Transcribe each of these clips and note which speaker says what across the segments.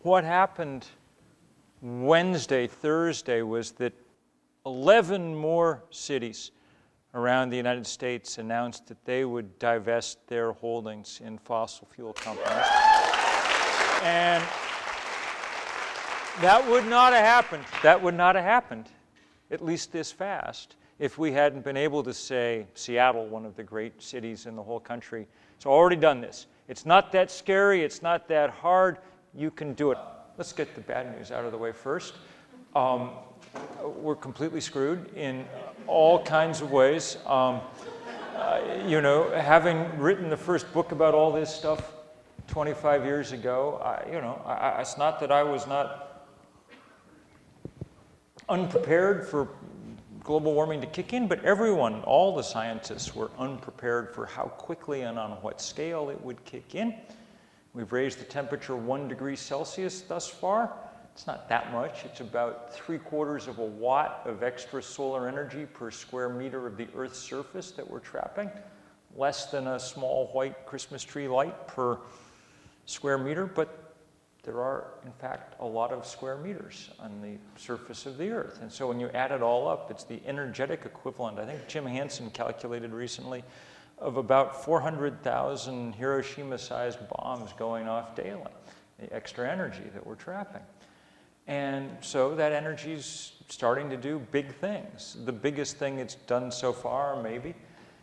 Speaker 1: what happened Wednesday, Thursday, was that 11 more cities around the United States announced that they would divest their holdings in fossil fuel companies. And that would not have happened. That would not have happened, at least this fast, if we hadn't been able to say, Seattle, one of the great cities in the whole country, it's already done this. It's not that scary. It's not that hard. You can do it. Let's get the bad news out of the way first. We're completely screwed in all kinds of ways. You know, having written the first book about all this stuff 25 years ago, it's not that I was not unprepared for global warming to kick in, but everyone, all the scientists, were unprepared for how quickly and on what scale it would kick in. We've raised the temperature 1 degree Celsius thus far. It's not that much. It's about 3/4 of a watt of extra solar energy per square meter of the Earth's surface that we're trapping. Less than a small white Christmas tree light per square meter, but there are, in fact, a lot of square meters on the surface of the Earth. And so when you add it all up, it's the energetic equivalent, I think Jim Hansen calculated recently, of about 400,000 Hiroshima-sized bombs going off daily, the extra energy that we're trapping. And so that energy's starting to do big things. The biggest thing it's done so far, maybe,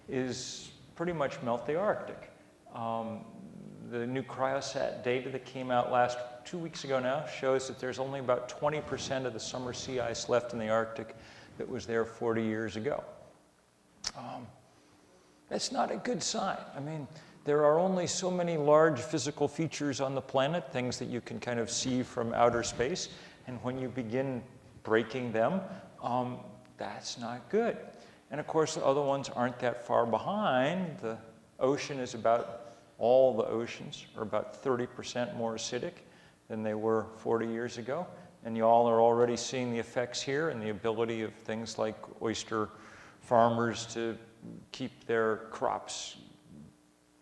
Speaker 1: is pretty much melt the Arctic. The new cryosat data that came out 2 weeks ago now shows that there's only about 20% of the summer sea ice left in the Arctic that was there 40 years ago. That's not a good sign. I mean, there are only so many large physical features on the planet, things that you can kind of see from outer space, and when you begin breaking them, that's not good. And of course, the other ones aren't that far behind. The ocean is all the oceans are about 30% more acidic than they were 40 years ago. And you all are already seeing the effects here and the ability of things like oyster farmers to keep their crops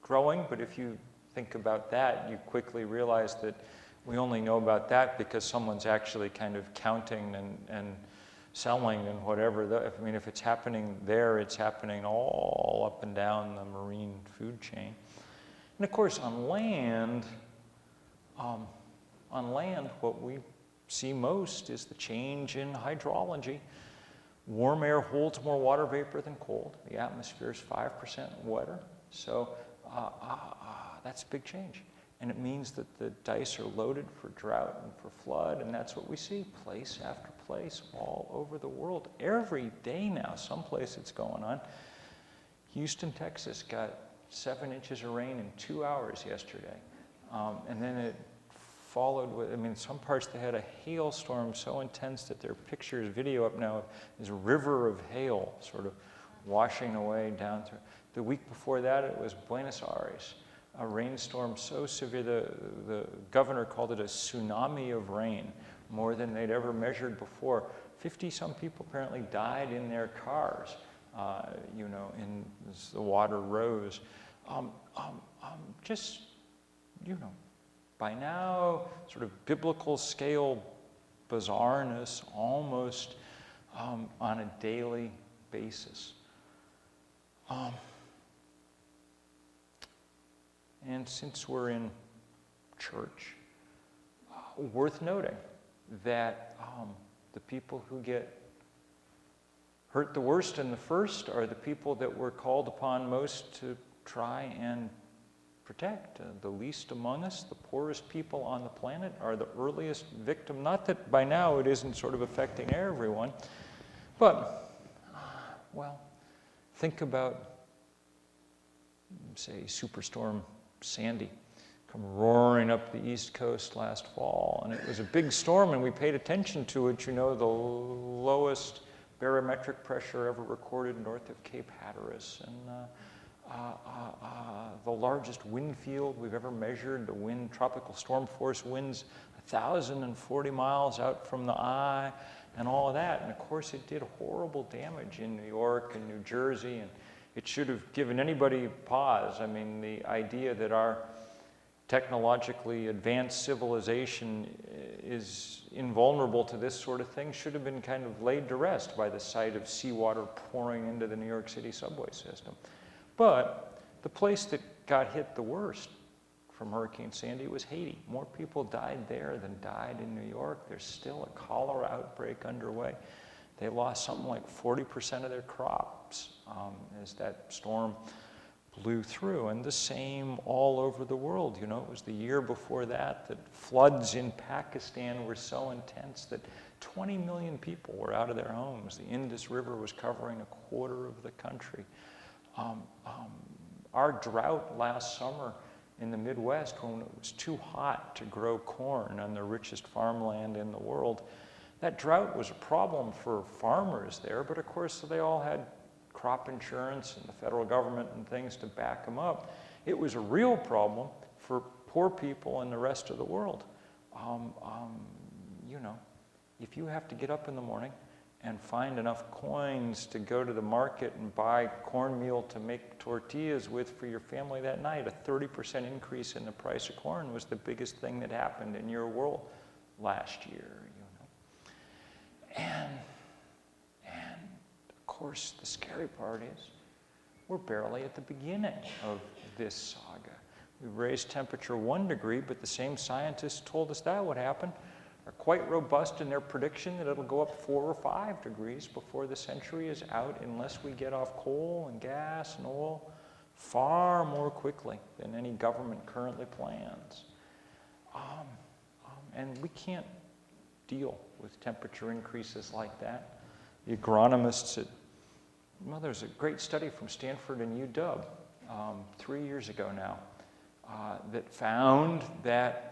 Speaker 1: growing. But if you think about that, you quickly realize that we only know about that because someone's actually kind of counting and selling and whatever. I mean, if it's happening there, it's happening all up and down the marine food chain. And of course, on land, what we see most is the change in hydrology. Warm air holds more water vapor than cold. The atmosphere is 5% wetter. So that's a big change. And it means that the dice are loaded for drought and for flood, and that's what we see place after place all over the world. Every day now, someplace it's going on. Houston, Texas got 7 inches of rain in 2 hours yesterday. And then it followed with, I mean, some parts they had a hailstorm so intense that there are pictures, video up now of this river of hail sort of washing away down through. The week before that, it was Buenos Aires. A rainstorm so severe, the governor called it a tsunami of rain, more than they'd ever measured before. 50-some people apparently died in their cars, as the water rose. By now, sort of biblical scale bizarreness almost on a daily basis. And since we're in church, worth noting that the people who get hurt the worst and the first are the people that we're called upon most to try and protect. The least among us, the poorest people on the planet, are the earliest victim. Not that by now it isn't sort of affecting everyone, but, think about, say, Superstorm Sandy come roaring up the East Coast last fall. And it was a big storm, and we paid attention to it. The lowest barometric pressure ever recorded north of Cape Hatteras. And the largest wind field we've ever measured. The wind, tropical storm force winds 1,040 miles out from the eye and all of that. And of course, it did horrible damage in New York and New Jersey. And it should have given anybody pause. I mean, the idea that our technologically advanced civilization is invulnerable to this sort of thing should have been kind of laid to rest by the sight of seawater pouring into the New York City subway system. But the place that got hit the worst from Hurricane Sandy was Haiti. More people died there than died in New York. There's still a cholera outbreak underway. They lost something like 40% of their crops as that storm blew through, and the same all over the world. You know, it was the year before that that floods in Pakistan were so intense that 20 million people were out of their homes. The Indus River was covering a quarter of the country. Our drought last summer in the Midwest, when it was too hot to grow corn on the richest farmland in the world, that drought was a problem for farmers there, but of course they all had crop insurance and the federal government and things to back them up. It was a real problem for poor people in the rest of the world. You know, if you have to get up in the morning and find enough coins to go to the market and buy cornmeal to make tortillas with for your family that night, a 30% increase in the price of corn was the biggest thing that happened in your world last year, you know. And of course, the scary part is we're barely at the beginning of this saga. We've raised temperature 1 degree, but the same scientists told us that would happen, are quite robust in their prediction that it'll go up 4 or 5 degrees before the century is out unless we get off coal and gas and oil far more quickly than any government currently plans. And we can't deal with temperature increases like that. The agronomists at, well, there's a great study from Stanford and UW 3 years ago now that found that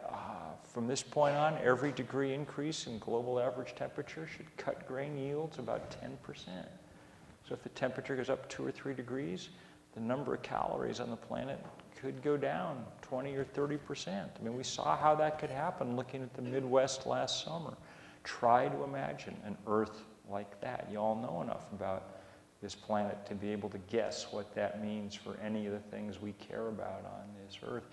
Speaker 1: from this point on, every degree increase in global average temperature should cut grain yields about 10%. So if the temperature goes up 2 or 3 degrees, the number of calories on the planet could go down 20 or 30%. I mean, we saw how that could happen looking at the Midwest last summer. Try to imagine an Earth like that. You all know enough about this planet to be able to guess what that means for any of the things we care about on this Earth.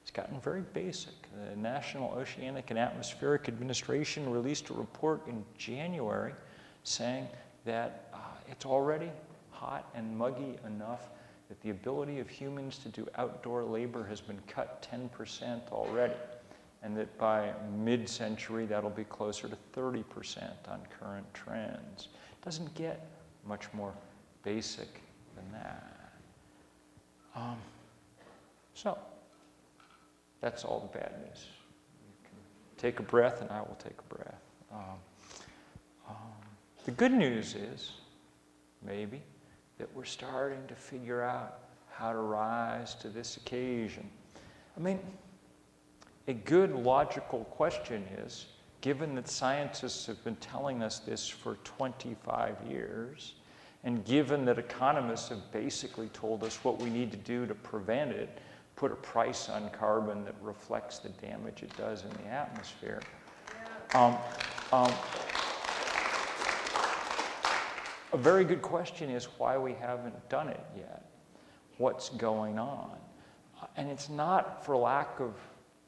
Speaker 1: It's gotten very basic. The National Oceanic and Atmospheric Administration released a report in January saying that it's already hot and muggy enough that the ability of humans to do outdoor labor has been cut 10% already, and that by mid-century that'll be closer to 30% on current trends. It doesn't get much more basic than that. So that's all the bad news. You can take a breath, and I will take a breath. The good news is, maybe, that we're starting to figure out how to rise to this occasion. I mean, a good logical question is, given that scientists have been telling us this for 25 years, and given that economists have basically told us what we need to do to prevent it, put a price on carbon that reflects the damage it does in the atmosphere. A very good question is why we haven't done it yet. What's going on? And it's not for lack of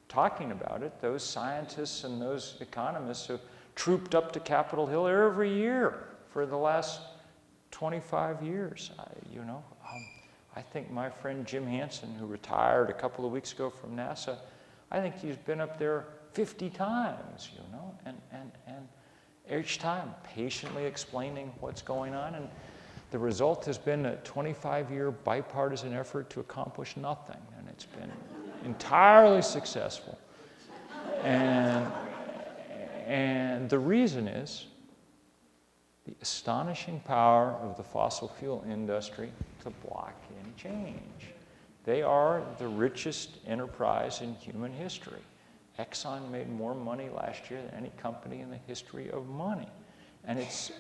Speaker 1: talking about it. Those scientists and those economists have trooped up to Capitol Hill every year for the last 25 years. I think my friend Jim Hansen, who retired a couple of weeks ago from NASA, I think he's been up there 50 times, and each time patiently explaining what's going on. And the result has been a 25-year bipartisan effort to accomplish nothing, and it's been entirely successful. And the reason is the astonishing power of the fossil fuel industry to block any change. They are the richest enterprise in human history. Exxon made more money last year than any company in the history of money. And it's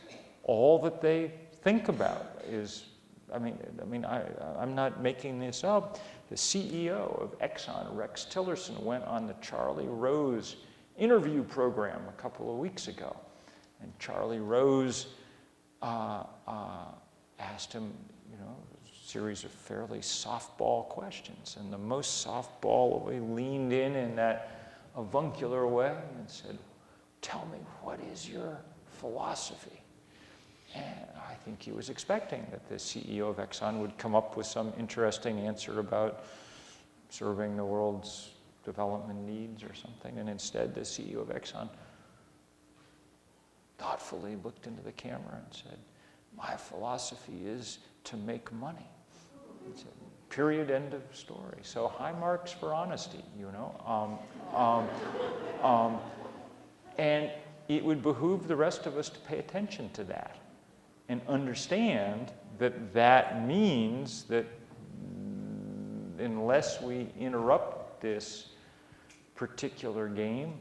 Speaker 1: all that they think about is, I'm not making this up. The CEO of Exxon, Rex Tillerson, went on the Charlie Rose interview program a couple of weeks ago. And Charlie Rose asked him, series of fairly softball questions. And the most softball, we leaned in that avuncular way and said, tell me, what is your philosophy? And I think he was expecting that the CEO of Exxon would come up with some interesting answer about serving the world's development needs or something. And instead, the CEO of Exxon thoughtfully looked into the camera and said, my philosophy is to make money. He said, period, end of story. So high marks for honesty, you know. And it would behoove the rest of us to pay attention to that and understand that that means that unless we interrupt this particular game,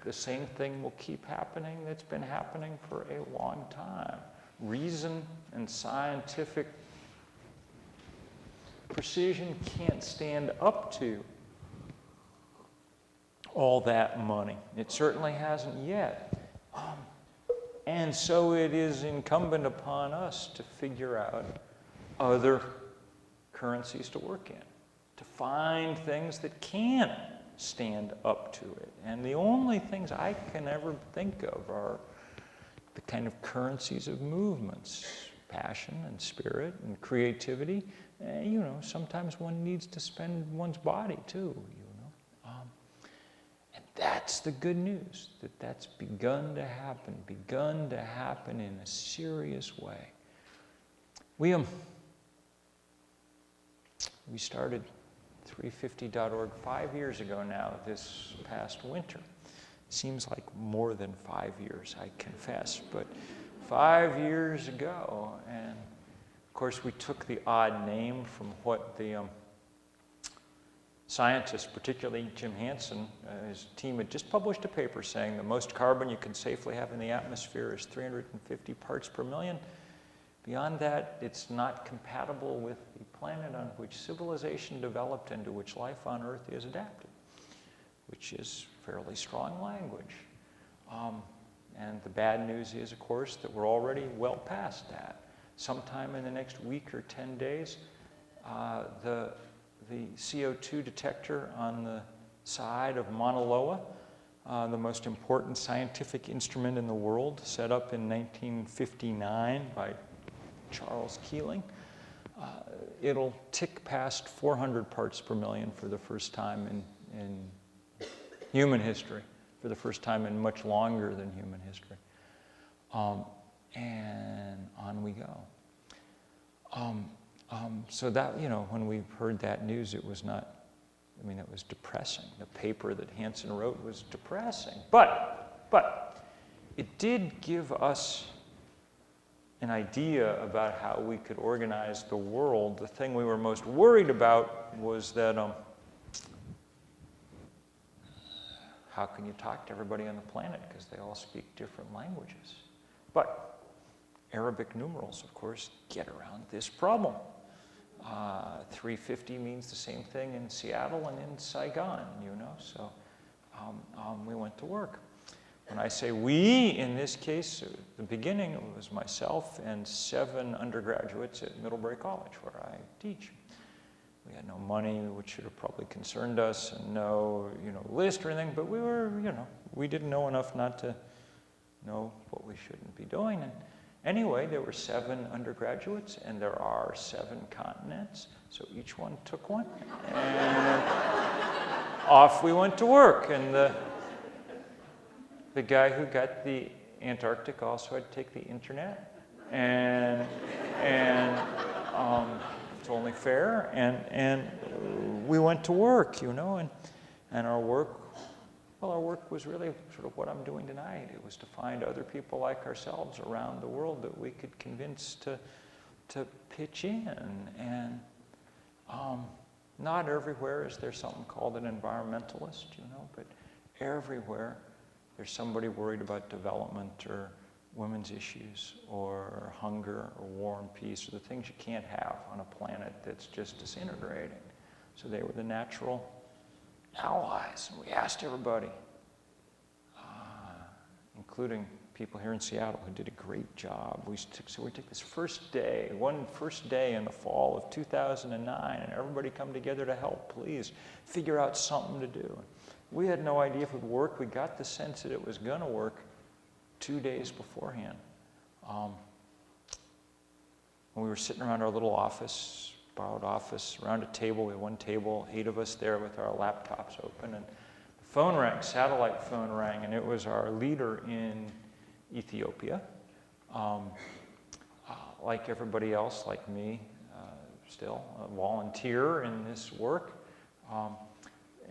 Speaker 1: the same thing will keep happening that's been happening for a long time. Reason and scientific precision can't stand up to all that money. It certainly hasn't yet. And so it is incumbent upon us to figure out other currencies to work in, to find things that can stand up to it. And the only things I can ever think of are the kind of currencies of movements, passion and spirit and creativity. You know, sometimes one needs to spend one's body too, you know. And that's the good news, that that's begun to happen in a serious way. We started 350.org 5 years ago now, this past winter. Seems like more than 5 years, I confess, but 5 years ago. And of course, we took the odd name from what the scientists, particularly Jim Hansen, his team had just published a paper saying the most carbon you can safely have in the atmosphere is 350 parts per million. Beyond that, it's not compatible with the planet on which civilization developed and to which life on Earth is adapted, which is fairly strong language. And the bad news is, of course, that we're already well past that. Sometime in the next week or 10 days, the CO2 detector on the side of Mauna Loa, the most important scientific instrument in the world, set up in 1959 by Charles Keeling, it'll tick past 400 parts per million for the first time in human history, for the first time in much longer than human history. And on we go. So that, you know, when we heard that news, it was not, I mean, it was depressing. The paper that Hansen wrote was depressing. But it did give us an idea about how we could organize the world. The thing we were most worried about was that how can you talk to everybody on the planet because they all speak different languages? But Arabic numerals, of course, get around this problem. 350 means the same thing in Seattle and in Saigon, you know, so we went to work. When I say we, in this case, at the beginning, it was myself and 7 undergraduates at Middlebury College, where I teach. We had no money, which should have probably concerned us, and no, you know, list or anything, but we were, you know, we didn't know enough not to know what we shouldn't be doing. And anyway, there were 7 undergraduates, and there are 7 continents, so each one took one, and off we went to work. And the guy who got the Antarctic also had to take the internet, and it's only fair, and we went to work, you know, and our work, well, our work was really sort of what I'm doing tonight. It was to find other people like ourselves around the world that we could convince to pitch in. And not everywhere is there something called an environmentalist, you know, but everywhere there's somebody worried about development or women's issues or hunger or war and peace, or the things you can't have on a planet that's just disintegrating. So they were the natural allies. And we asked everybody, including people here in Seattle who did a great job. So we took this first day in the fall of 2009, and everybody come together to help, please, figure out something to do. We had no idea if it would work. We got the sense that it was going to work 2 days beforehand. When we were sitting around our little office, borrowed office, around a table, we had one table, 8 of us there with our laptops open, and the phone rang, satellite phone rang, and it was our leader in Ethiopia. Like everybody else, like me, still a volunteer in this work.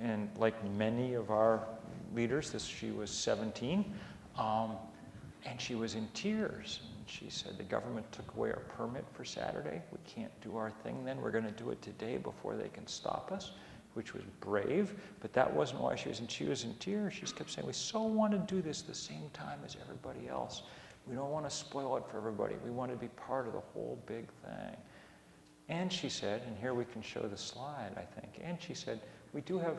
Speaker 1: And like many of our leaders, she was 17, and she was in tears. And she said, the government took away our permit for Saturday. We can't do our thing then. We're going to do it today before they can stop us, which was brave, but that wasn't why she was in tears. She just kept saying, we so want to do this the same time as everybody else. We don't want to spoil it for everybody. We want to be part of the whole big thing. And she said, and here we can show the slide, I think, and she said, we do have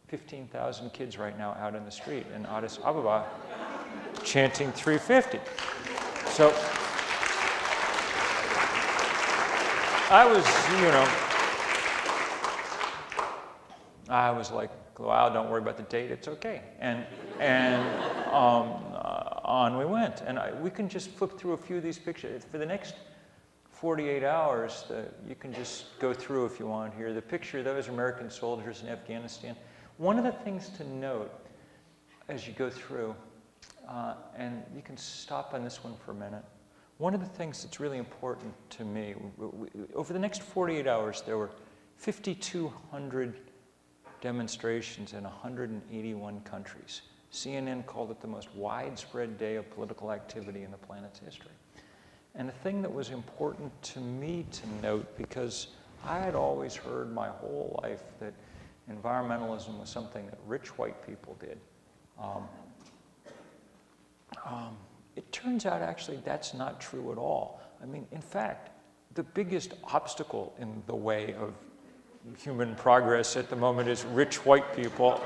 Speaker 1: 15,000 kids right now out in the street in Addis Ababa chanting 350. So I was like, wow, don't worry about the date, it's okay. And on we went. And we can just flip through a few of these pictures. For the next 48 hours, you can just go through if you want here. The picture, those are American soldiers in Afghanistan. One of the things to note as you go through, and you can stop on this one for a minute, one of the things that's really important to me, over the next 48 hours, there were 5,200 demonstrations in 181 countries. CNN called it the most widespread day of political activity in the planet's history. And the thing that was important to me to note, because I had always heard my whole life that environmentalism was something that rich white people did. It turns out actually that's not true at all. I mean, in fact, the biggest obstacle in the way of human progress at the moment is rich white people.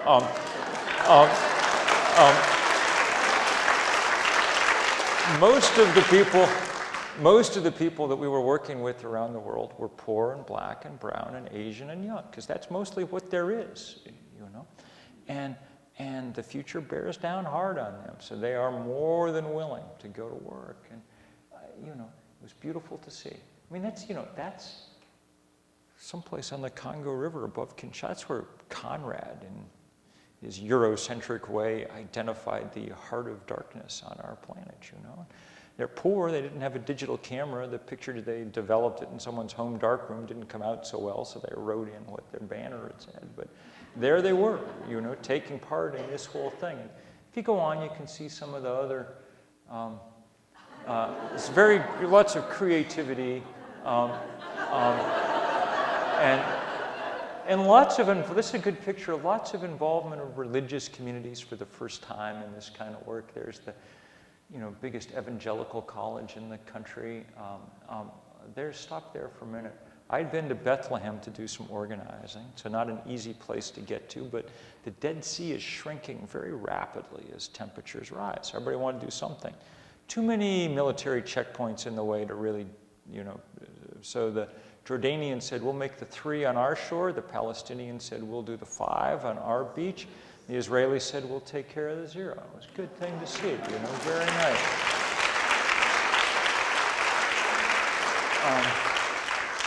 Speaker 1: Most of the people that we were working with around the world were poor and black and brown and Asian and young, because that's mostly what there is, you know. And the future bears down hard on them, so they are more than willing to go to work. And you know, it was beautiful to see. I mean, that's someplace on the Congo River above Kinshasa. That's where Conrad, in his Eurocentric way, identified the heart of darkness on our planet, you know. They're poor, they didn't have a digital camera. The picture they developed it in someone's home darkroom didn't come out so well, so they wrote in what their banner had said. But there they were, you know, taking part in this whole thing. And if you go on, you can see some of the other, lots of creativity, and lots of, this is a good picture, lots of involvement of religious communities for the first time in this kind of work. There's the, you know, biggest evangelical college in the country. Stop there for a minute. I'd been to Bethlehem to do some organizing, so not an easy place to get to, but the Dead Sea is shrinking very rapidly as temperatures rise. Everybody wanted to do something. Too many military checkpoints in the way to really, you know, so the Jordanians said, we'll make the 3 on our shore. The Palestinians said, we'll do the 5 on our beach. The Israelis said, we'll take care of the 0. It was a good thing to see, you know, very nice.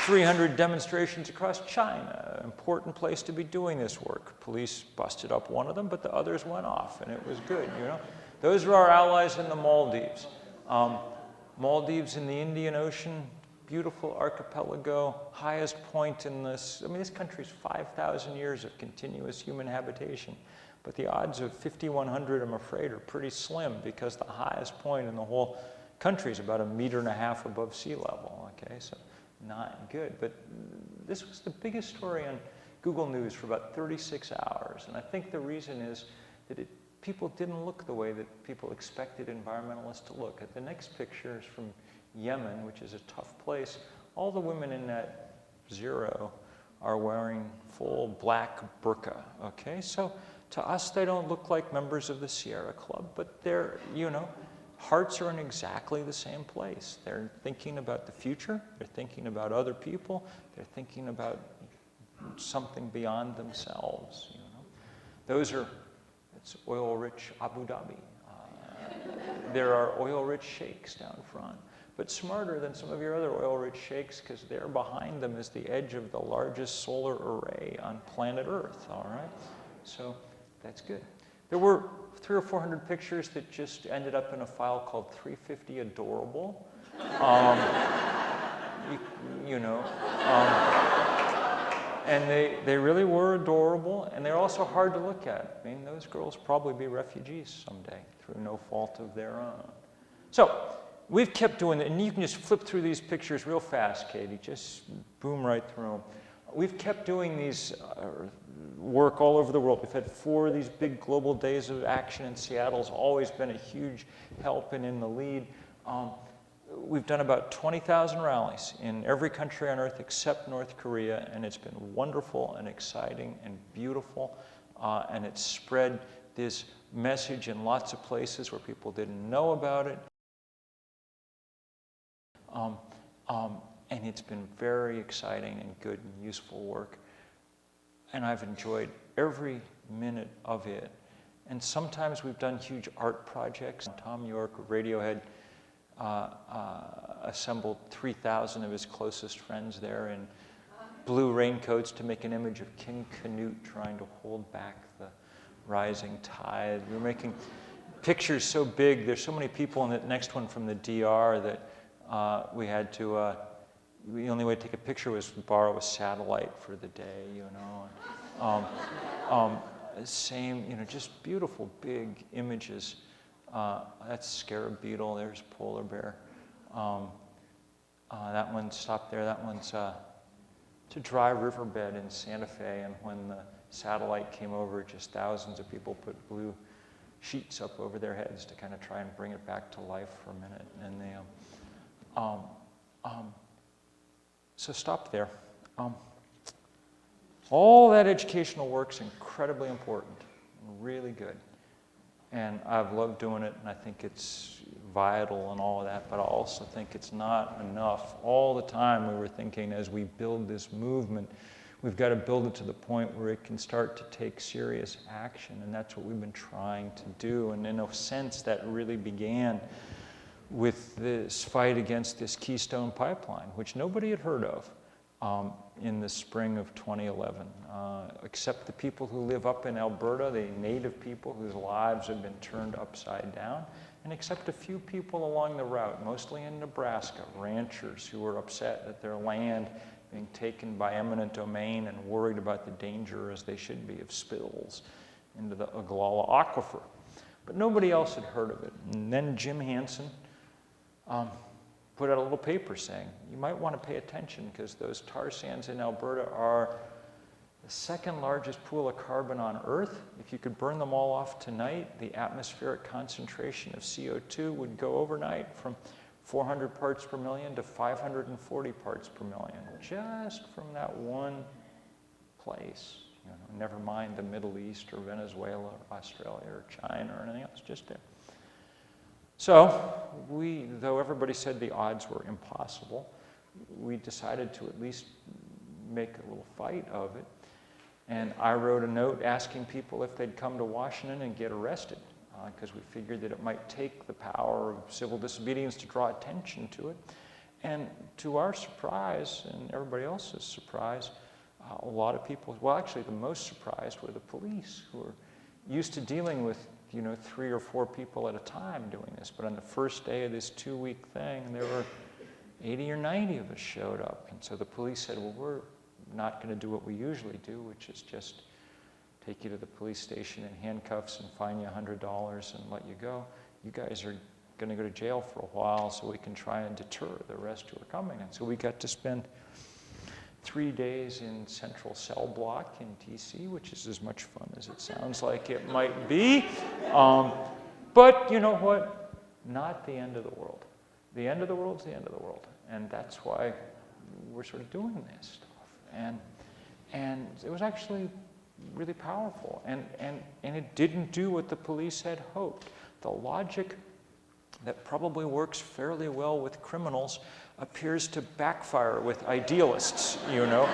Speaker 1: 300 demonstrations across China, important place to be doing this work. Police busted up one of them, but the others went off, and it was good, you know. Those are our allies in the Maldives. Maldives in the Indian Ocean, beautiful archipelago, highest point in this. I mean, this country's 5,000 years of continuous human habitation, but the odds of 5,100, I'm afraid, are pretty slim, because the highest point in the whole country is about 1.5 meters above sea level, okay, so not good. But this was the biggest story on Google News for about 36 hours, and I think the reason is that people didn't look the way that people expected environmentalists to look. The next picture is from Yemen, which is a tough place. All the women in that 0 are wearing full black burqa, okay? So To us, they don't look like members of the Sierra Club, but their, hearts are in exactly the same place. They're thinking about the future. They're thinking about other people. They're thinking about something beyond themselves. It's oil-rich Abu Dhabi. There are oil-rich sheikhs down front, but smarter than some of your other oil-rich sheikhs, because there behind them is the edge of the largest solar array on planet Earth, all right? So that's good. There were 300 or 400 pictures that just ended up in a file called 350 Adorable. And they really were adorable, and they're also hard to look at. I mean, those girls probably be refugees someday through no fault of their own. So we've kept doing it, and you can just flip through these pictures real fast, Katie. Just boom right through them. We've kept doing these work all over the world. We've had 4 of these big global days of action, and Seattle's always been a huge help and in the lead. We've done about 20,000 rallies in every country on earth except North Korea, and it's been wonderful and exciting and beautiful, and it's spread this message in lots of places where people didn't know about it. And it's been very exciting and good and useful work, and I've enjoyed every minute of it. And sometimes we've done huge art projects. Tom York of Radiohead assembled 3,000 of his closest friends there in blue raincoats to make an image of King Canute trying to hold back the rising tide. We were making pictures so big, there's so many people in the next one from the DR that we had to, the only way to take a picture was to borrow a satellite for the day, just beautiful big images. That's scarab beetle, there's polar bear. That one stopped there. That one's to dry riverbed in Santa Fe, and when the satellite came over, just thousands of people put blue sheets up over their heads to kind of try and bring it back to life for a minute. And they, so stop there. All that educational work's incredibly important and really good. And I've loved doing it, and I think it's vital and all of that, but I also think it's not enough. All the time we were thinking, as we build this movement, we've got to build it to the point where it can start to take serious action, and that's what we've been trying to do. And in a sense, that really began with this fight against this Keystone Pipeline, which nobody had heard of in the spring of 2011, except the people who live up in Alberta, the native people whose lives have been turned upside down, and except a few people along the route, mostly in Nebraska, ranchers who were upset at their land being taken by eminent domain and worried about the danger, as they should be, of spills into the Oglala Aquifer. But nobody else had heard of it. And then Jim Hansen put out a little paper saying, you might want to pay attention because those tar sands in Alberta are the second largest pool of carbon on Earth. If you could burn them all off tonight, the atmospheric concentration of CO2 would go overnight from 400 parts per million to 540 parts per million, just from that one place. Never mind the Middle East or Venezuela or Australia or China or anything else, just there. So though everybody said the odds were impossible, we decided to at least make a little fight of it. And I wrote a note asking people if they'd come to Washington and get arrested, because we figured that it might take the power of civil disobedience to draw attention to it. And to our surprise, and everybody else's surprise, a lot of people, well, actually the most surprised were the police, who are used to dealing with 3 or 4 people at a time doing this. But on the first day of this 2-week thing, there were 80 or 90 of us showed up. And so the police said, well, we're not going to do what we usually do, which is just take you to the police station in handcuffs and fine you $100 and let you go. You guys are going to go to jail for a while so we can try and deter the rest who are coming. And so we got to spend 3 days in Central Cell Block in DC, which is as much fun as it sounds like it might be. But you know what? Not the end of the world. The end of the world's the end of the world. And that's why we're sort of doing this stuff. And it was actually really powerful. And it didn't do what the police had hoped. The logic that probably works fairly well with criminals appears to backfire with idealists, you know,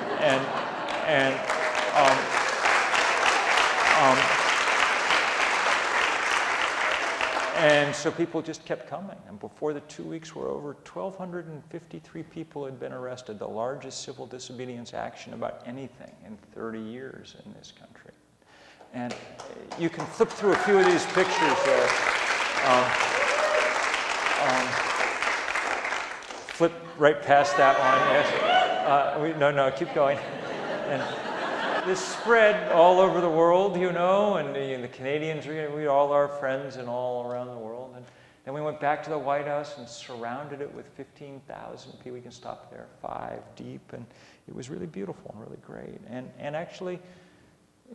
Speaker 1: and so people just kept coming. And before the 2 weeks were over, 1,253 people had been arrested, the largest civil disobedience action about anything in 30 years in this country. And you can flip through a few of these pictures there. Flip right past that one, yes. No, keep going. And this spread all over the world, you know, and the Canadians, we all our friends and all around the world. And then we went back to the White House and surrounded it with 15,000 people. We can stop there, 5 deep, and it was really beautiful and really great. And actually,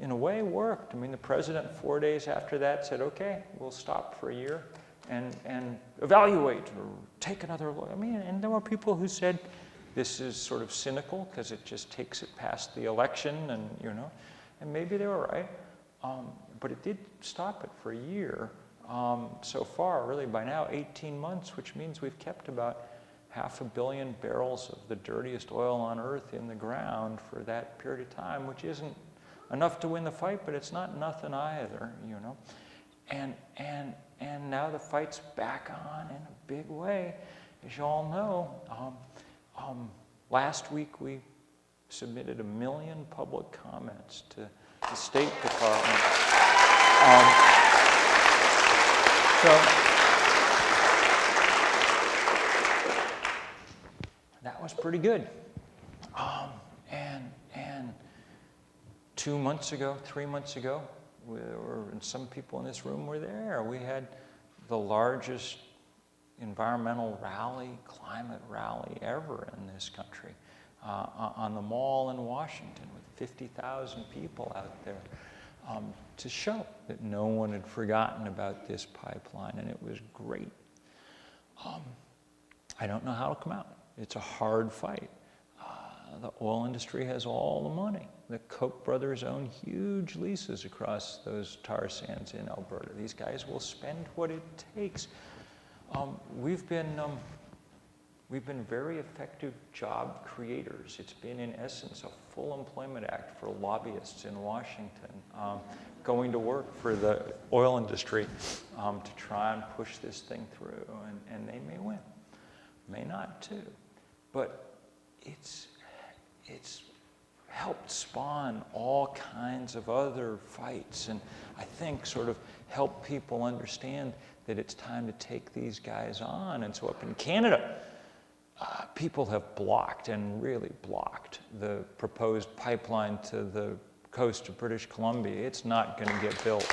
Speaker 1: in a way, worked. I mean, the president 4 days after that said, okay, we'll stop for a year and evaluate or take another look. I mean, and there were people who said, this is sort of cynical because it just takes it past the election, and you know, and maybe they were right, but it did stop it for a year. So far, really by now, 18 months, which means we've kept about 500 million barrels of the dirtiest oil on earth in the ground for that period of time, which isn't enough to win the fight, but it's not nothing either, you know. And now the fight's back on in a big way, as you all know. Last week we submitted 1 million public comments to the State Department. So that was pretty good. And 2 months ago, 3 months ago, and some people in this room were there, we had the largest environmental rally, climate rally ever in this country on the Mall in Washington with 50,000 people out there to show that no one had forgotten about this pipeline, and it was great. I don't know how it'll come out. It's a hard fight. The oil industry has all the money. The Koch brothers own huge leases across those tar sands in Alberta. These guys will spend what it takes. We've been very effective job creators. It's been, in essence, a full employment act for lobbyists in Washington, going to work for the oil industry to try and push this thing through. And they may win, may not too. But it's helped spawn all kinds of other fights, and I think sort of help people understand that it's time to take these guys on. And so up in Canada, people have blocked, and really blocked, the proposed pipeline to the coast of British Columbia. It's not going to get built.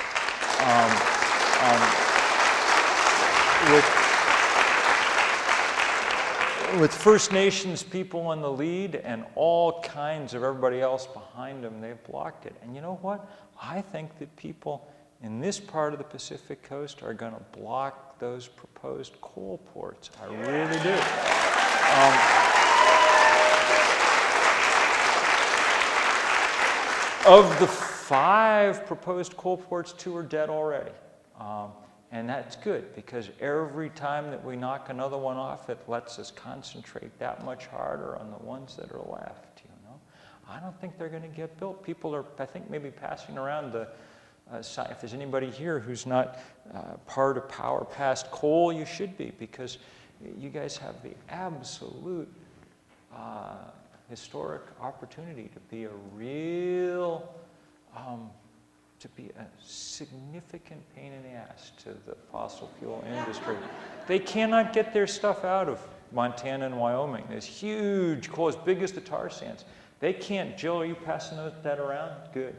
Speaker 1: With First Nations people in the lead and all kinds of everybody else behind them, they've blocked it. And you know what? I think that people in this part of the Pacific Coast are going to block those proposed coal ports. I really do. Of the 5 proposed coal ports, 2 are dead already. And that's good, because every time that we knock another one off, it lets us concentrate that much harder on the ones that are left, you know. I don't think they're going to get built. People are, I think, maybe passing around the, if there's anybody here who's not part of Power Past Coal, you should be, because you guys have the absolute historic opportunity to be a real, to be a significant pain in the ass to the fossil fuel industry. They cannot get their stuff out of Montana and Wyoming. There's huge coal, as big as the tar sands. They can't, Jill, are you passing that around? Good.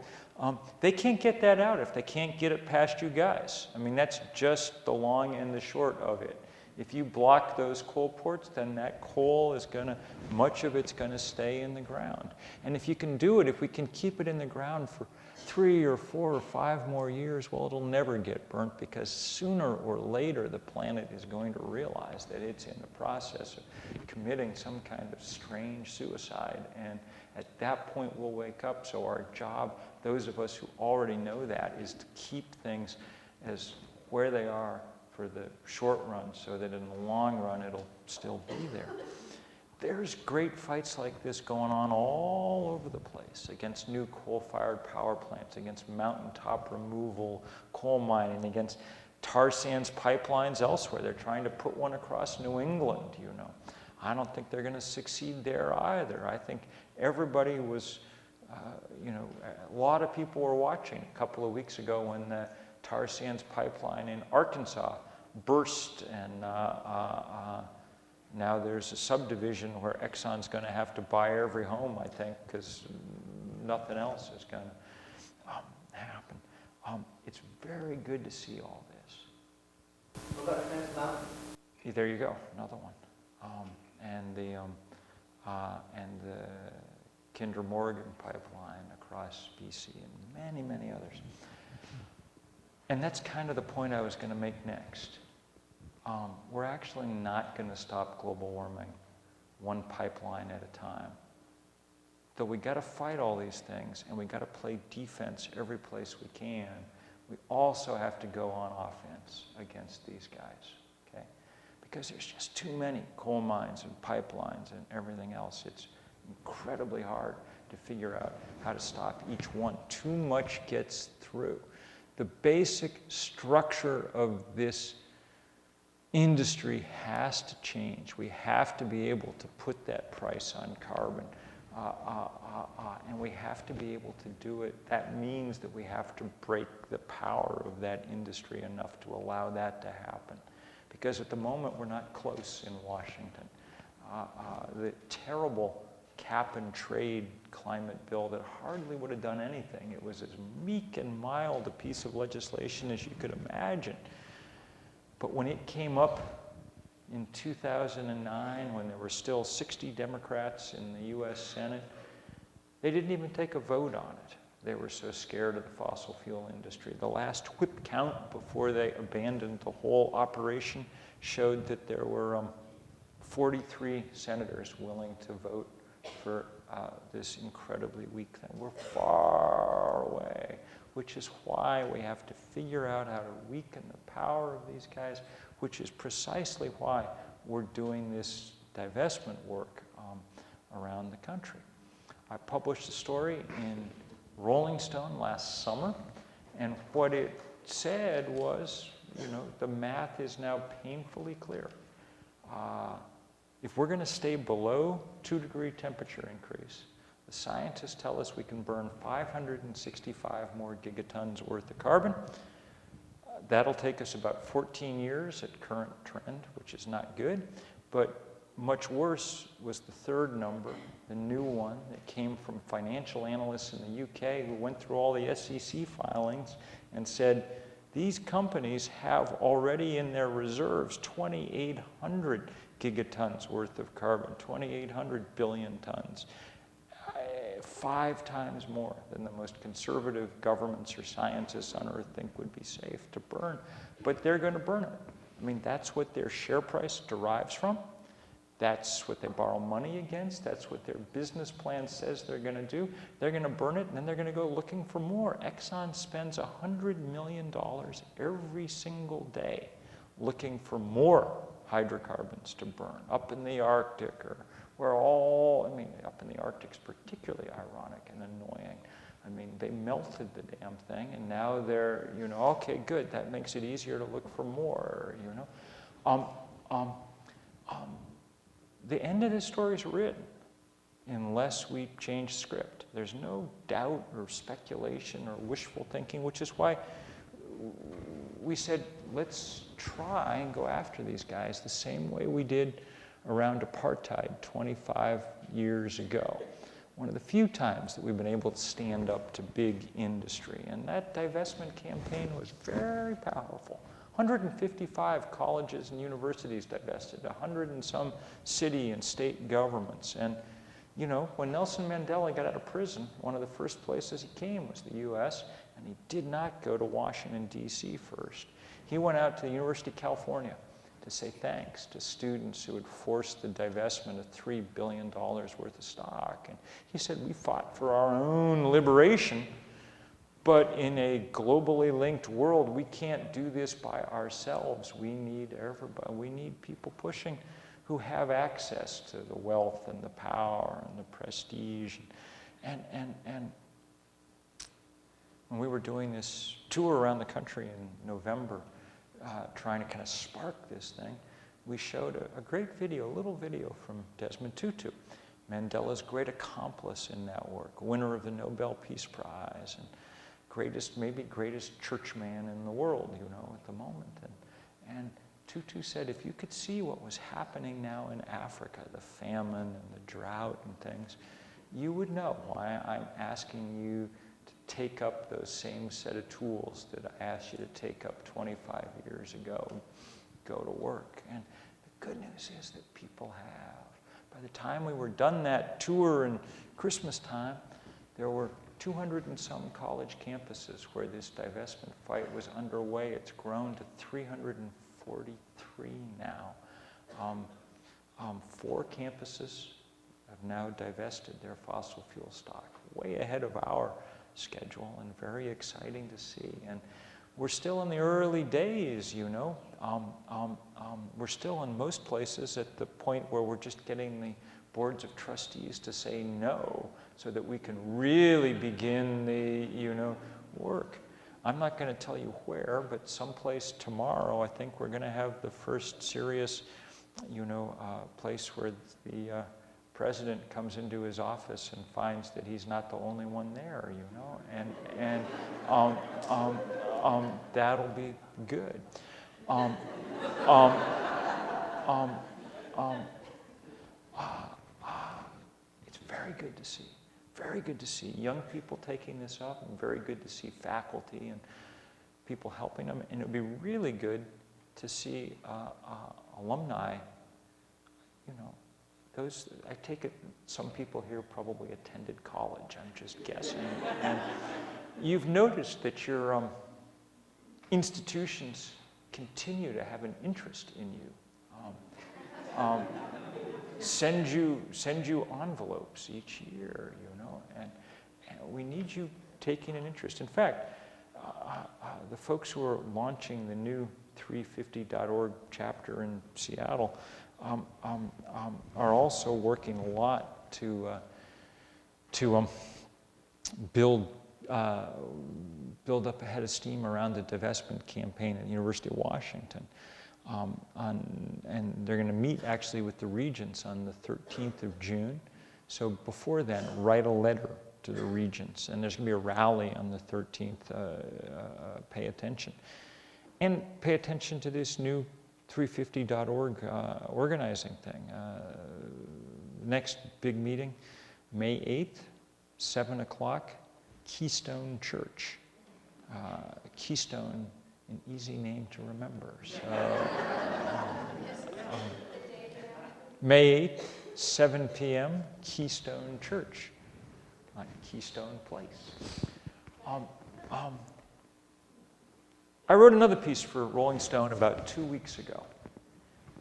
Speaker 1: They can't get that out if they can't get it past you guys. I mean, that's just the long and the short of it. If you block those coal ports, then that coal is going to, much of it's going to stay in the ground. And if you can do it, if we can keep it in the ground for 3 or 4 or 5 more years, well, it'll never get burnt, because sooner or later the planet is going to realize that it's in the process of committing some kind of strange suicide. And at that point we'll wake up. So our job, those of us who already know that, is to keep things as where they are for the short run, so that in the long run it'll still be there. There's great fights like this going on all over the place, against new coal-fired power plants, against mountaintop removal, coal mining, against tar sands pipelines elsewhere. They're trying to put one across New England, you know. I don't think they're going to succeed there either. I think everybody was, you know, a lot of people were watching a couple of weeks ago when the tar sands pipeline in Arkansas burst, and now there's a subdivision where Exxon's going to have to buy every home, I think, because nothing else is going to happen. It's very good to see all this.
Speaker 2: What about Trans Mountain?
Speaker 1: There you go, another one. And the Kinder Morgan pipeline across BC, and many, many others. And that's kind of the point I was going to make next. We're actually not going to stop global warming one pipeline at a time. Though we got to fight all these things, and we got to play defense every place we can, we also have to go on offense against these guys, okay? Because there's just too many coal mines and pipelines and everything else. It's incredibly hard to figure out how to stop each one. Too much gets through. The basic structure of this industry has to change. We have to be able to put that price on carbon, and we have to be able to do it. That means that we have to break the power of that industry enough to allow that to happen. Because at the moment, we're not close in Washington. The terrible cap and trade climate bill that hardly would have done anything. It was as meek and mild a piece of legislation as you could imagine. But when it came up in 2009, when there were still 60 Democrats in the US Senate, they didn't even take a vote on it. They were so scared of the fossil fuel industry. The last whip count before they abandoned the whole operation showed that there were 43 senators willing to vote for this incredibly weak thing. We're far away, which is why we have to figure out how to weaken the power of these guys, which is precisely why we're doing this divestment work around the country. I published a story in Rolling Stone last summer, and what it said was, you know, the math is now painfully clear. If we're going to stay below 2-degree temperature increase, the scientists tell us we can burn 565 more gigatons worth of carbon. That'll take us about 14 years at current trend, which is not good. But much worse was the third number, the new one that came from financial analysts in the UK who went through all the SEC filings and said, these companies have already in their reserves 2,800 gigatons worth of carbon, 2,800 billion tons. 5 times more than the most conservative governments or scientists on Earth think would be safe to burn. But they're going to burn it. I mean, that's what their share price derives from. That's what they borrow money against. That's what their business plan says they're going to do. They're going to burn it, and then they're going to go looking for more. Exxon spends $100 million every single day looking for more hydrocarbons to burn up in the Arctic, or where all, I mean, up in the Arctic's particularly ironic and annoying. I mean, they melted the damn thing, and now they're, you know, okay, good, that makes it easier to look for more, you know. The end of this story is written unless we change script. There's no doubt or speculation or wishful thinking, which is why we said, let's try and go after these guys the same way we did around apartheid 25 years ago. One of the few times that we've been able to stand up to big industry. And that divestment campaign was very powerful. 155 colleges and universities divested, 100 and some city and state governments. And You know, when Nelson Mandela got out of prison, one of the first places he came was the U.S., and he did not go to Washington, D.C. first. He went out to the University of California to say thanks to students who had forced the divestment of $3 billion worth of stock. And he said, we fought for our own liberation, but in a globally linked world, we can't do this by ourselves. We need everybody. We need people pushing who have access to the wealth and the power and the prestige. And when we were doing this tour around the country in November, trying to kind of spark this thing, we showed a great video, a little video from Desmond Tutu, Mandela's great accomplice in that work, winner of the Nobel Peace Prize, and maybe greatest churchman in the world, you know, at the moment. And Tutu said, if you could see what was happening now in Africa, the famine and the drought and things, you would know why I'm asking you to take up those same set of tools that I asked you to take up 25 years ago. Go to work. And the good news is that people have. By the time we were done that tour in Christmas time, there were 200 and some college campuses where this divestment fight was underway. It's grown to 343 now. 4 campuses have now divested their fossil fuel stock, way ahead of our schedule, and very exciting to see. And we're still in the early days, you know. We're still in most places at the point where we're just getting the boards of trustees to say no so that we can really begin the, you know, work. I'm not going to tell you where, but someplace tomorrow, I think we're going to have the first serious, you know, place where the president comes into his office and finds that he's not the only one there, you know, and that'll be good. It's very good to see. Very good to see young people taking this up, and very good to see faculty and people helping them. And it would be really good to see alumni, you know, those, I take it some people here probably attended college, I'm just guessing. And you've noticed that your institutions continue to have an interest in you. Send you envelopes each year, you know, and we need you taking an interest. In fact, the folks who are launching the new 350.org chapter in Seattle are also working a lot to build up a head of steam around the divestment campaign at the University of Washington. And they're going to meet actually with the regents on the 13th of June. So before then, write a letter to the regents. And there's going to be a rally on the 13th. Pay attention. And pay attention to this new 350.org organizing thing. Next big meeting, May 8th, 7 o'clock, Keystone Church. Keystone, an easy name to remember. So, May 8th, 7 p.m., Keystone Church, on Keystone Place. I wrote another piece for Rolling Stone about 2 weeks ago,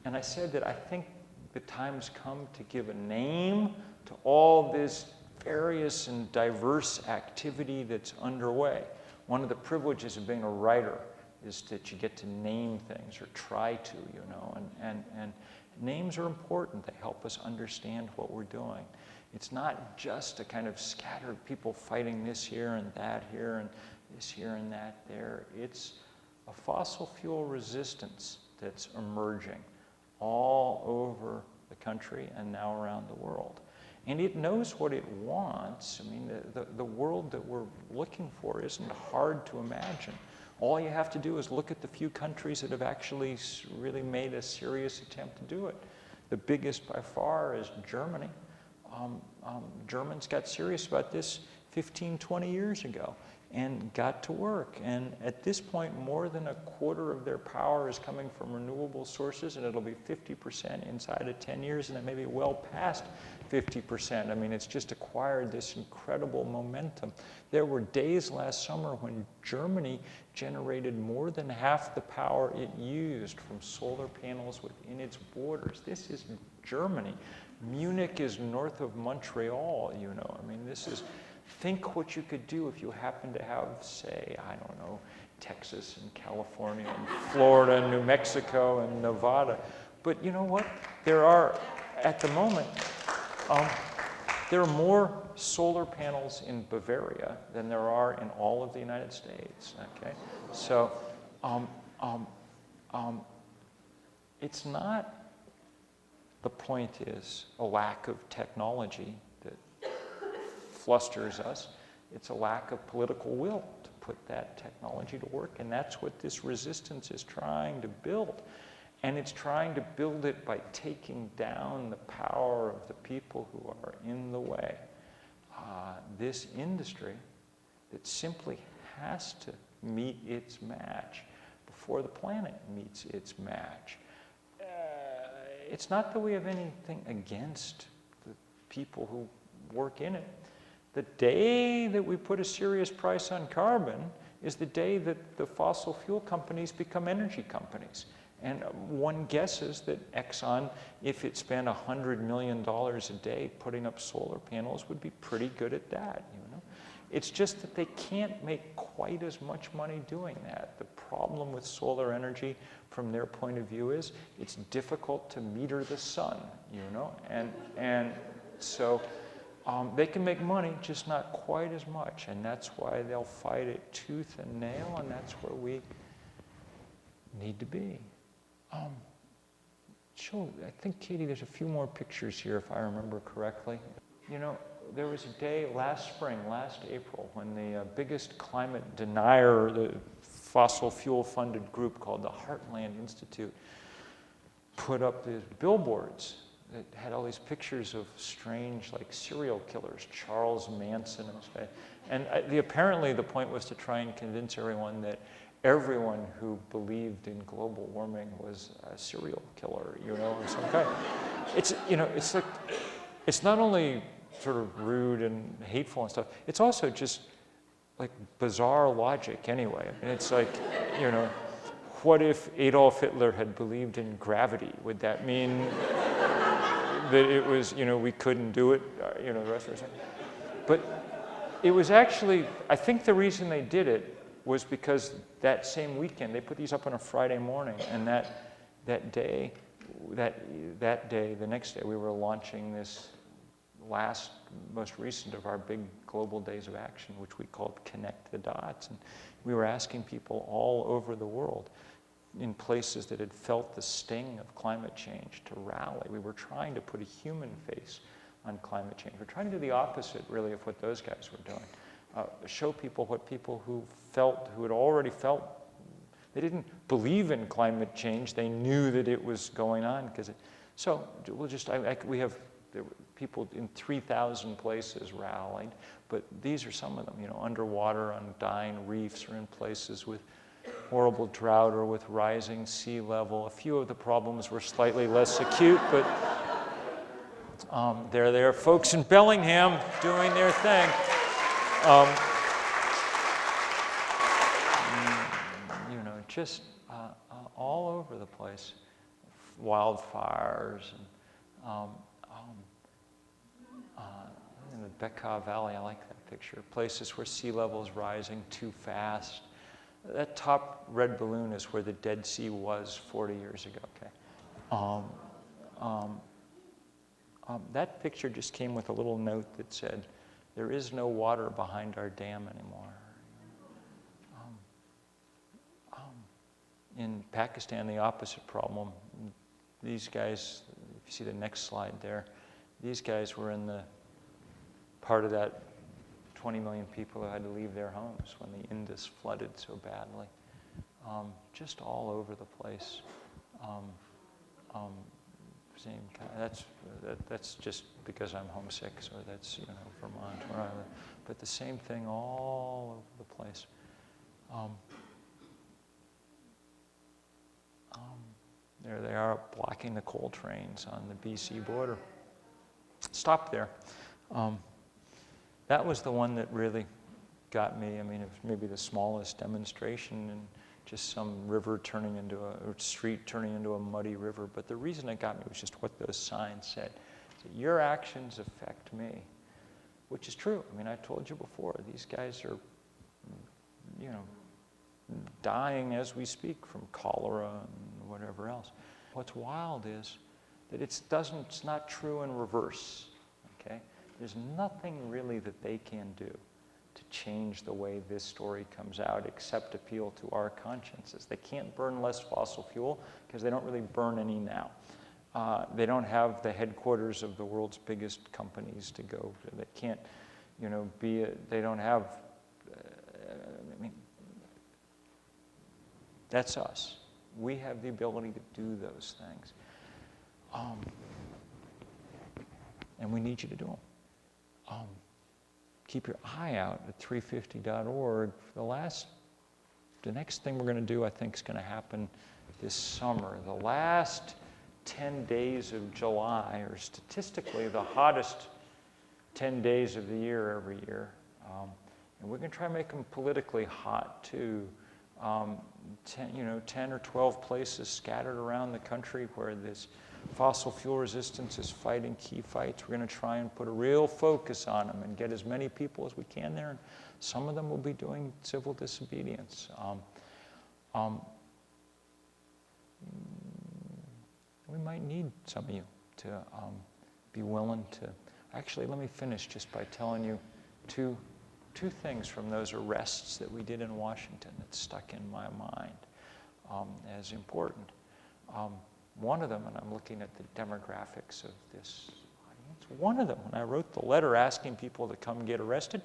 Speaker 1: and I said that I think the time's come to give a name to all this various and diverse activity that's underway. One of the privileges of being a writer is that you get to name things, or try to, you know, and names are important. They help us understand what we're doing. It's not just a kind of scattered people fighting this here and that here and this here and that there. It's a fossil fuel resistance that's emerging all over the country and now around the world. And it knows what it wants. I mean, the world that we're looking for isn't hard to imagine. All you have to do is look at the few countries that have actually really made a serious attempt to do it. The biggest by far is Germany. Germans got serious about this 15, 20 years ago. and got to work. And at this point, more than a quarter of their power is coming from renewable sources, and it'll be 50% inside of 10 years, and it may be well past 50%. I mean, it's just acquired this incredible momentum. There were days last summer when Germany generated more than half the power it used from solar panels within its borders. This is Germany. Munich is north of Montreal, you know. I mean, this is, think what you could do if you happen to have, say, I don't know, Texas and California and Florida and New Mexico and Nevada. But you know what? There are, at the moment, there are more solar panels in Bavaria than there are in all of the United States, okay? So it's not, the point is a lack of technology that flusters us. It's a lack of political will to put that technology to work, and that's what this resistance is trying to build. And it's trying to build it by taking down the power of the people who are in the way. This industry that simply has to meet its match before the planet meets its match. It's not that we have anything against the people who work in it. The day that we put a serious price on carbon is the day that the fossil fuel companies become energy companies. And one guesses that Exxon, if it spent $100 million a day putting up solar panels, would be pretty good at that, you know? It's just that they can't make quite as much money doing that. The problem with solar energy from their point of view is it's difficult to meter the sun, you know? And so they can make money, just not quite as much. And that's why they'll fight it tooth and nail, and that's where we need to be. I think, Katie, there's a few more pictures here, if I remember correctly. You know, there was a day last spring, last April, when the biggest climate denier, the fossil fuel-funded group called the Heartland Institute, put up these billboards that had all these pictures of strange, like, serial killers, Charles Manson and stuff. And apparently the point was to try and convince everyone that everyone who believed in global warming was a serial killer, you know, of some kind. It's, you know, it's like, it's not only sort of rude and hateful and stuff, it's also just like bizarre logic anyway. I mean, it's like, you know, what if Adolf Hitler had believed in gravity? Would that mean that it was, you know, we couldn't do it, you know, the rest of it? But it was actually, I think the reason they did it was because that same weekend, they put these up on a Friday morning, and that day, the next day, we were launching this most recent of our big global days of action, which we called Connect the Dots. And we were asking people all over the world in places that had felt the sting of climate change to rally. We were trying to put a human face on climate change. We're trying to do the opposite, really, of what those guys were doing. Show people what people who had already felt, they didn't believe in climate change, they knew that it was going on. So we'll just, we have people in 3,000 places rallied, but these are some of them, you know, underwater on dying reefs or in places with horrible drought or with rising sea level. A few of the problems were slightly less acute, but there are folks in Bellingham doing their thing. You know, just all over the place, wildfires, and in the Bekaa Valley, I like that picture, places where sea level is rising too fast. That top red balloon is where the Dead Sea was 40 years ago, okay? That picture just came with a little note that said, there is no water behind our dam anymore. In Pakistan, the opposite problem. These guys, if you see the next slide there, these guys were in the part of that 20 million people who had to leave their homes when the Indus flooded so badly. Just all over the place. same kind. That's just because I'm homesick, so that's, you know, Vermont where I live. But the same thing all over the place. There they are blocking the coal trains on the BC border. Stop there. That was the one that really got me. I mean, it was maybe the smallest demonstration and just some river turning into or street turning into a muddy river. But the reason it got me was just what those signs said. Your actions affect me, which is true. I mean, I told you before, these guys are, you know, dying as we speak from cholera and whatever else. What's wild is that it's not true in reverse, okay? There's nothing really that they can do to change the way this story comes out except appeal to our consciences. They can't burn less fossil fuel because they don't really burn any now. They don't have the headquarters of the world's biggest companies to go to. They can't, you know, they don't have, I mean, that's us. We have the ability to do those things. And we need you to do them. Keep your eye out at 350.org. The next thing we're going to do, I think, is going to happen this summer. The last 10 days of July are statistically the hottest 10 days of the year every year. And we're going to try to make them politically hot, too. 10 or 12 places scattered around the country where this fossil fuel resistance is fighting key fights. We're going to try and put a real focus on them and get as many people as we can there. And some of them will be doing civil disobedience. We might need some of you to be willing to. Actually, let me finish just by telling you two things from those arrests that we did in Washington that stuck in my mind as important. One of them, and I'm looking at the demographics of this audience, one of them, when I wrote the letter asking people to come get arrested,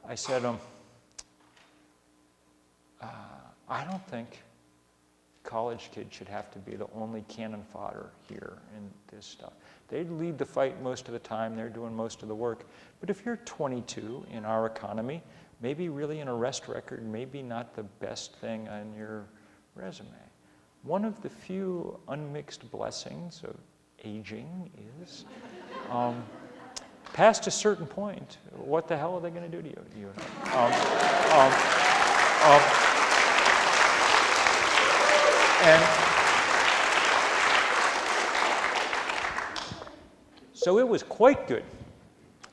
Speaker 1: I said, I don't think college kids should have to be the only cannon fodder here in this stuff. They lead the fight most of the time. They're doing most of the work. But if you're 22 in our economy, maybe really an arrest record, maybe not the best thing on your resume. One of the few unmixed blessings of aging is, past a certain point, what the hell are they going to do to you? And so it was quite good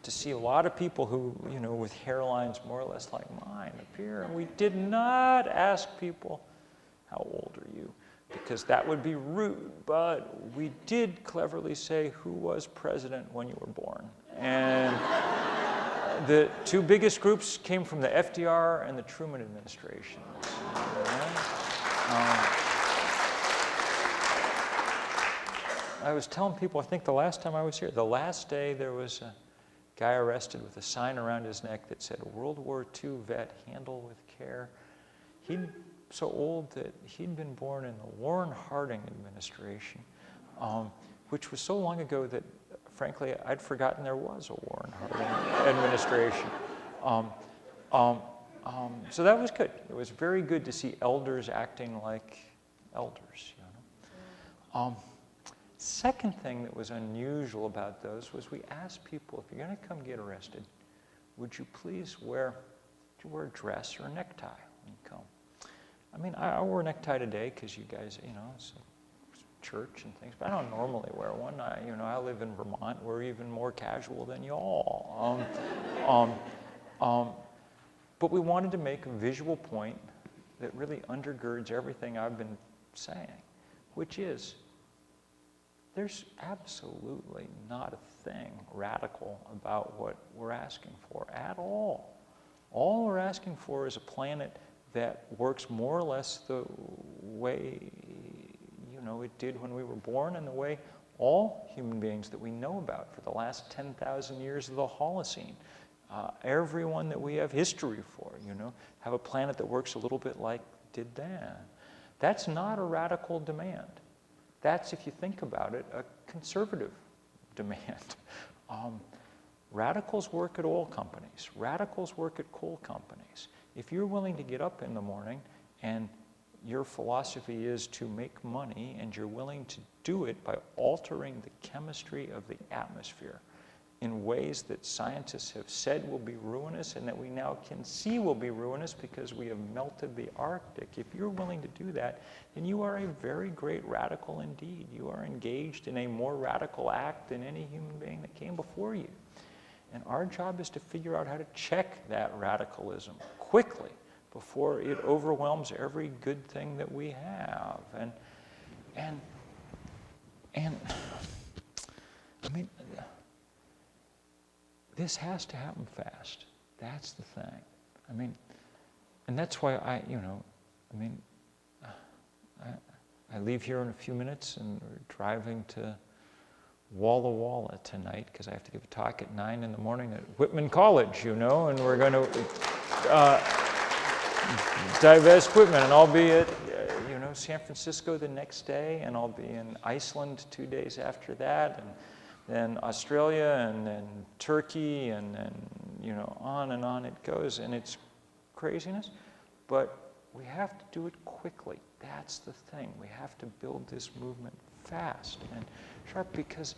Speaker 1: to see a lot of people who, you know, with hairlines more or less like mine appear. And we did not ask people, how old are you? Because that would be rude. But we did cleverly say, who was president when you were born? And the two biggest groups came from the FDR and the Truman administration. I was telling people, I think the last time I was here, the last day there was a guy arrested with a sign around his neck that said, World War II vet, handle with care. He'd so old that he'd been born in the Warren Harding administration, which was so long ago that, frankly, I'd forgotten there was a Warren Harding administration. So that was good. It was very good to see elders acting like elders, you know. Second thing that was unusual about those was we asked people, if you're going to come get arrested, would you please wear a dress or a necktie when you come? I mean, I wore a necktie today because you guys, you know, it's church and things, but I don't normally wear one. I live in Vermont. We're even more casual than y'all. But we wanted to make a visual point that really undergirds everything I've been saying, which is there's absolutely not a thing radical about what we're asking for at all. All we're asking for is a planet that works more or less the way, you know, it did when we were born and the way all human beings that we know about for the last 10,000 years of the Holocene, everyone that we have history for, you know, have a planet that works a little bit like did then. That's not a radical demand. That's, if you think about it, a conservative demand. Radicals work at oil companies. Radicals work at coal companies. If you're willing to get up in the morning and your philosophy is to make money and you're willing to do it by altering the chemistry of the atmosphere in ways that scientists have said will be ruinous and that we now can see will be ruinous because we have melted the Arctic, if you're willing to do that, then you are a very great radical indeed. You are engaged in a more radical act than any human being that came before you. And our job is to figure out how to check that radicalism quickly before it overwhelms every good thing that we have. And I mean, this has to happen fast. That's the thing. I mean, and that's why I leave here in a few minutes and we're driving to Walla Walla tonight because I have to give a talk at 9 in the morning at Whitman College, and we're going to divest Whitman, and I'll be at San Francisco the next day, and I'll be in Iceland 2 days after that, and then Australia, and then Turkey, and then on and on it goes, and it's craziness, but we have to do it quickly. That's the thing. We have to build this movement fast and sharp because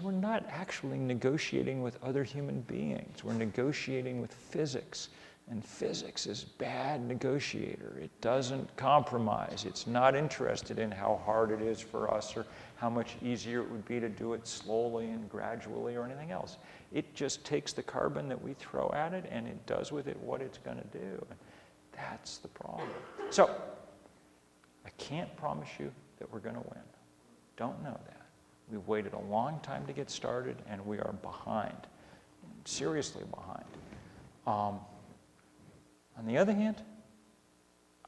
Speaker 1: we're not actually negotiating with other human beings. We're negotiating with physics, and physics is a bad negotiator. It doesn't compromise. It's not interested in how hard it is for us or how much easier it would be to do it slowly and gradually or anything else. It just takes the carbon that we throw at it and it does with it what it's going to do. That's the problem. So, I can't promise you that we're going to win. Don't know that. We've waited a long time to get started, and we are behind, seriously behind. On the other hand,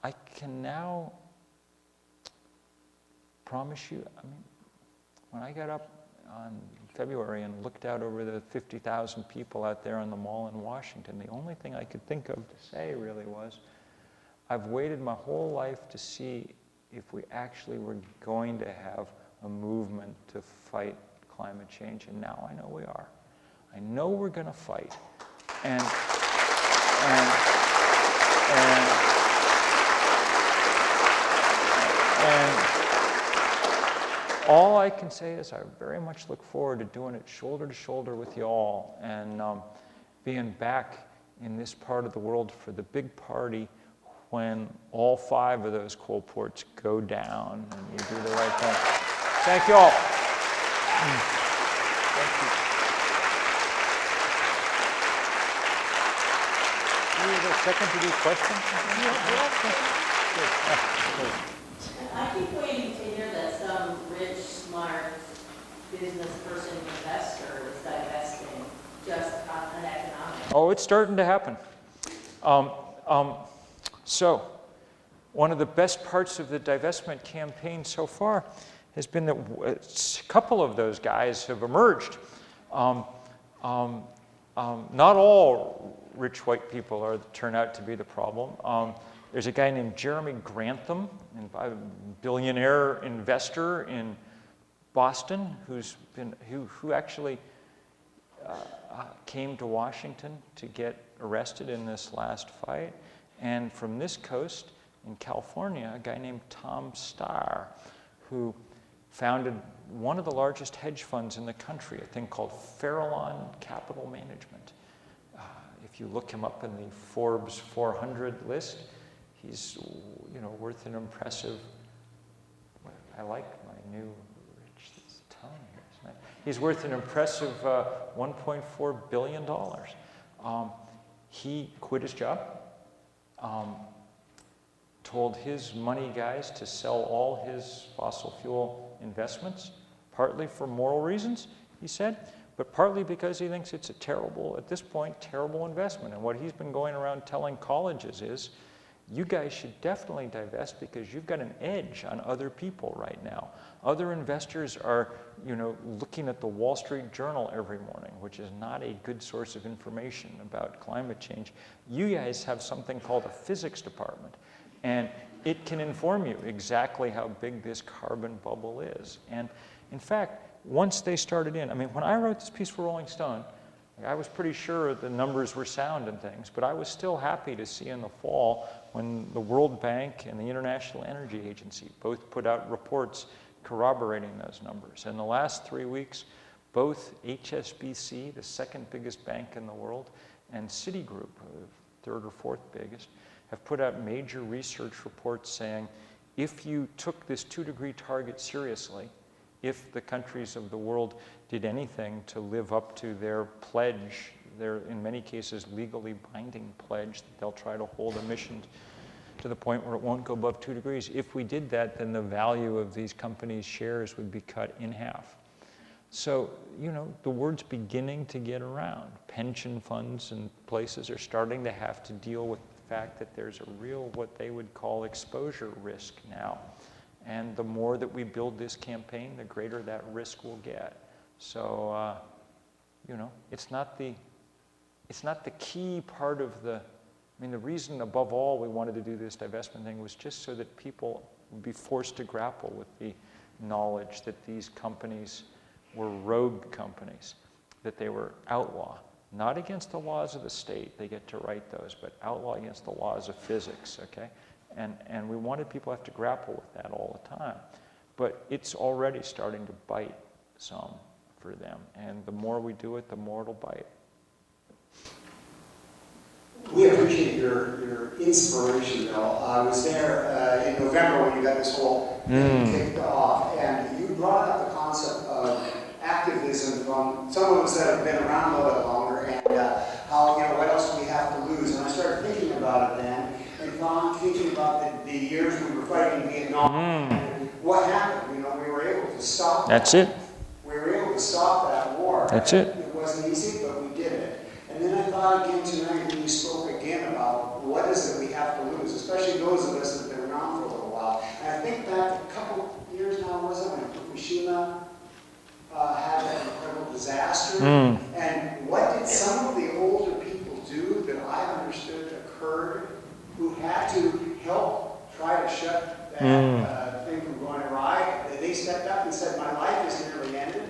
Speaker 1: I can now promise you, when I got up on February and looked out over the 50,000 people out there on the mall in Washington, the only thing I could think of to say really was, I've waited my whole life to see if we actually were going to have a movement to fight climate change, and now I know we are. I know we're going to fight. And all I can say is I very much look forward to doing it shoulder to shoulder with you all and being back in this part of the world for the big party when all 5 of those coal ports go down and you do the right thing. Thank you all. Thank you. Do you have a second to do questions?
Speaker 2: I keep waiting to hear that some rich, smart business person investor is divesting just on an economic.
Speaker 1: Oh, it's starting to happen. So, one of the best parts of the divestment campaign so far has been that a couple of those guys have emerged. Not all rich white people turn out to be the problem. There's a guy named Jeremy Grantham, a billionaire investor in Boston, who actually came to Washington to get arrested in this last fight. And from this coast in California, a guy named Tom Starr, who founded one of the largest hedge funds in the country, a thing called Farallon Capital Management. If you look him up in the Forbes 400 list, he's worth an impressive. I like my new rich tone here. Isn't it? He's worth an impressive $1.4 billion. He quit his job. Told his money guys to sell all his fossil fuel investments, partly for moral reasons, he said, but partly because he thinks it's a terrible, at this point, terrible investment. And what he's been going around telling colleges is, you guys should definitely divest because you've got an edge on other people right now. Other investors are, looking at the Wall Street Journal every morning, which is not a good source of information about climate change. You guys have something called a physics department. And it can inform you exactly how big this carbon bubble is. And in fact, once they started in, I mean, when I wrote this piece for Rolling Stone, I was pretty sure the numbers were sound and things, but I was still happy to see in the fall when the World Bank and the International Energy Agency both put out reports corroborating those numbers. In the last 3 weeks, both HSBC, the second biggest bank in the world, and Citigroup, the third or fourth biggest, have put out major research reports saying if you took this 2-degree target seriously, if the countries of the world did anything to live up to their pledge, their, in many cases, legally binding pledge that they'll try to hold emissions to the point where it won't go above 2 degrees. If we did that, then the value of these companies' shares would be cut in half. So, you know, the word's beginning to get around. Pension funds and places are starting to have to deal with the fact that there's a real, what they would call exposure risk now. And the more that we build this campaign, the greater that risk will get. So, you know, it's not the key part of the, I mean, the reason above all we wanted to do this divestment thing was just so that people would be forced to grapple with the knowledge that these companies were rogue companies, that they were outlaw, not against the laws of the state, they get to write those, but outlaw against the laws of physics, okay? And we wanted people to have to grapple with that all the time. But it's already starting to bite some for them. And the more we do it, the more it'll bite.
Speaker 3: We appreciate your inspiration, Bill. I was there in November when you got this whole thing kicked off, and you brought up the concept of activism from some of us that have been around a little bit longer, and how, you know, what else do we have to lose? And I started thinking about it then, and thinking about the years we were fighting in Vietnam, and what happened. You know, we were able to stop
Speaker 1: That's
Speaker 3: that.
Speaker 1: it.
Speaker 3: We were able to stop that war.
Speaker 1: That's it.
Speaker 3: It wasn't easy, but we did it. And then I thought again tonight when you spoke again about what is it we have to lose, especially those of us that have been around for a little while. And I think back a couple years now, was it, when Fukushima had that incredible disaster? And what did some of the older people do that I understood occurred, who had to help try to shut that thing from going awry? They stepped up and said, my life is nearly ended.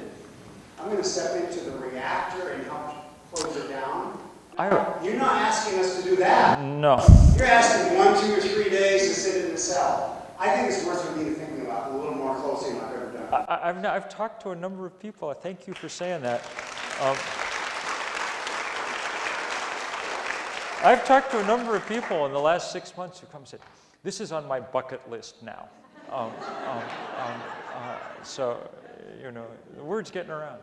Speaker 3: I'm going to step into the reactor and help close it down. You're not asking us to do that.
Speaker 1: No.
Speaker 3: You're asking 1, 2, or 3 days to sit in the cell. I think it's worth for me to think about a little more closely than I've ever done.
Speaker 1: I've talked to a number of people. Thank you for saying that. I've talked to a number of people in the last 6 months who come and said, this is on my bucket list now. So, you know, the word's getting around.